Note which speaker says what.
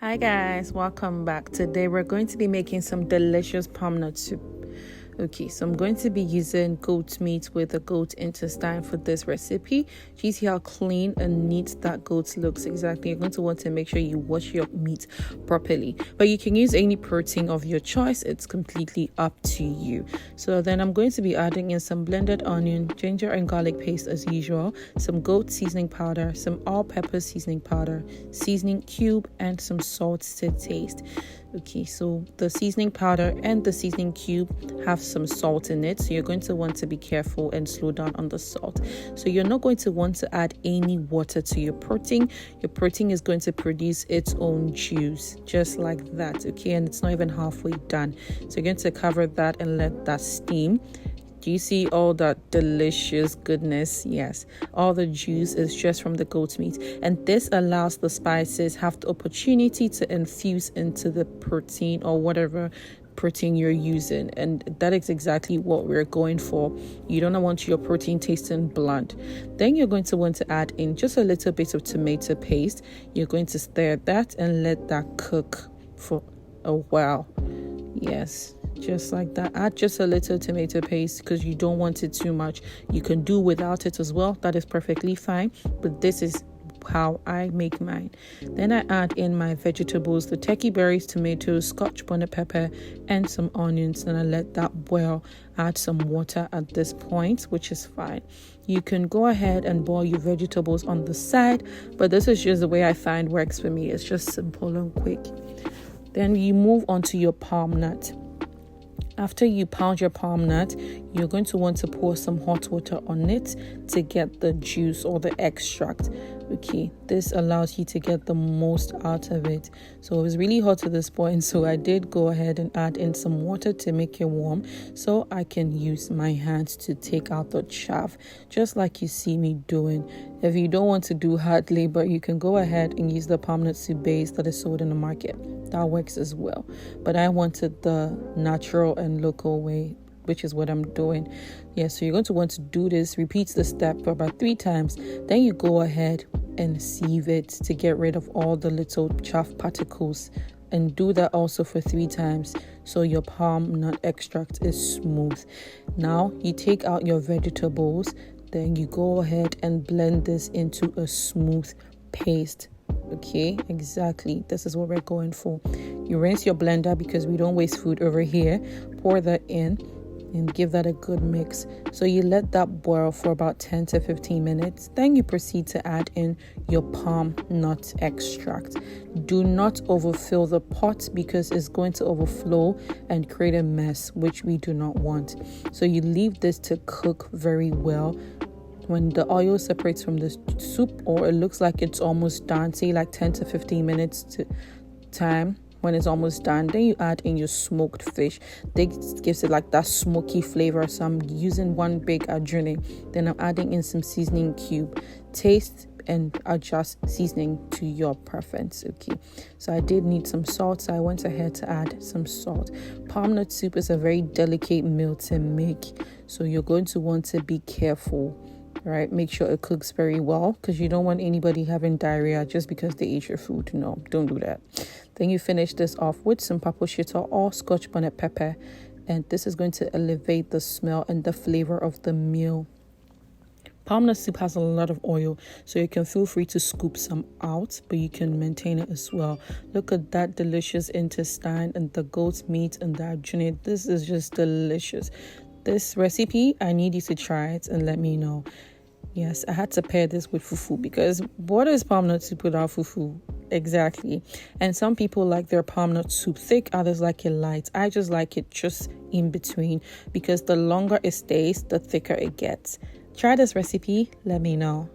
Speaker 1: Hi guys, welcome back. Today we're going to be making some delicious palm nut soup. Okay, so I'm going to be using goat meat with a goat intestine for this recipe. Do you see how clean and neat that goat looks? Exactly. You're going to want to make sure you wash your meat properly. But you can use any protein of your choice. It's completely up to you. So then I'm going to be adding in some blended onion, ginger and garlic paste as usual, some goat seasoning powder, some all-purpose seasoning powder, seasoning cube, and some salt to taste. Okay, so the seasoning powder and the seasoning cube have some salt in it, so you're going to want to be careful and slow down on the salt. So you're not going to want to add any water to your protein. Your protein is going to produce its own juice, just like that, okay? And it's not even halfway done. So you're going to cover that and let that steam. Do you see all that delicious goodness? Yes, all the juice is just from the goat meat, and this allows the spices have the opportunity to infuse into the protein or whatever protein you're using, and that is exactly what we're going for. You don't want your protein tasting blunt. Then you're going to want to add in just a little bit of tomato paste. You're going to stir that and let that cook for a while. Yes, just like that. Add just a little tomato paste because you don't want it too much. You can do without it as well. That is perfectly fine, but this is how I make mine. Then I add in my vegetables, the turkey berries, tomatoes, scotch bonnet pepper, and some onions. And I let that boil. Add some water at this point, which is fine. You can go ahead and boil your vegetables on the side, but this is just the way I find works for me. It's just simple and quick. Then you move on to your palm nut. After you pound your palm nut, you're going to want to pour some hot water on it to get the juice or the extract. Okay, this allows you to get the most out of it. So it was really hot at this point, so I did go ahead and add in some water to make it warm so I can use my hands to take out the chaff, just like you see me doing. If you don't want to do hard labor, you can go ahead and use the palm nut soup base that is sold in the market. That works as well. But I wanted the natural and local way, which is what I'm doing. So you're going to want to do this, repeat the step for about 3 times. Then you go ahead and sieve it to get rid of all the little chaff particles, and do that also for 3 times so your palm nut extract is smooth. Now you take out your vegetables, then you go ahead and blend this into a smooth paste. Okay, exactly. This is what we're going for. You rinse your blender because we don't waste food over here. Pour that in and give that a good mix. So you let that boil for about 10 to 15 minutes. Then you proceed to add in your palm nut extract. Do not overfill the pot because it's going to overflow and create a mess, which we do not want. So you leave this to cook very well. When the oil separates from the soup, or it looks like it's almost done, say like 10 to 15 minutes to time. When it's almost done, then you add in your smoked fish. This gives it like that smoky flavor. So I'm using 1 big adjourning. Then I'm adding in some seasoning cube. Taste and adjust seasoning to your preference. Okay, so I did need some salt, so I went ahead to add some salt. Palm nut soup is a very delicate meal to make, so you're going to want to be careful. Right, make sure it cooks very well because you don't want anybody having diarrhea just because they ate your food. No, don't do that. Then you finish this off with some paprika or scotch bonnet pepper, and this is going to elevate the smell and the flavor of the meal. Palm nut soup has a lot of oil, so you can feel free to scoop some out, but you can maintain it as well. Look at that delicious intestine and the goat's meat and that journey. This is just delicious. This recipe, I need you to try it and let me know. Yes, I had to pair this with fufu because what is palm nut soup without fufu? Exactly. And some people like their palm nut soup thick, others like it light. I just like it just in between because the longer it stays, the thicker it gets. Try this recipe, let me know.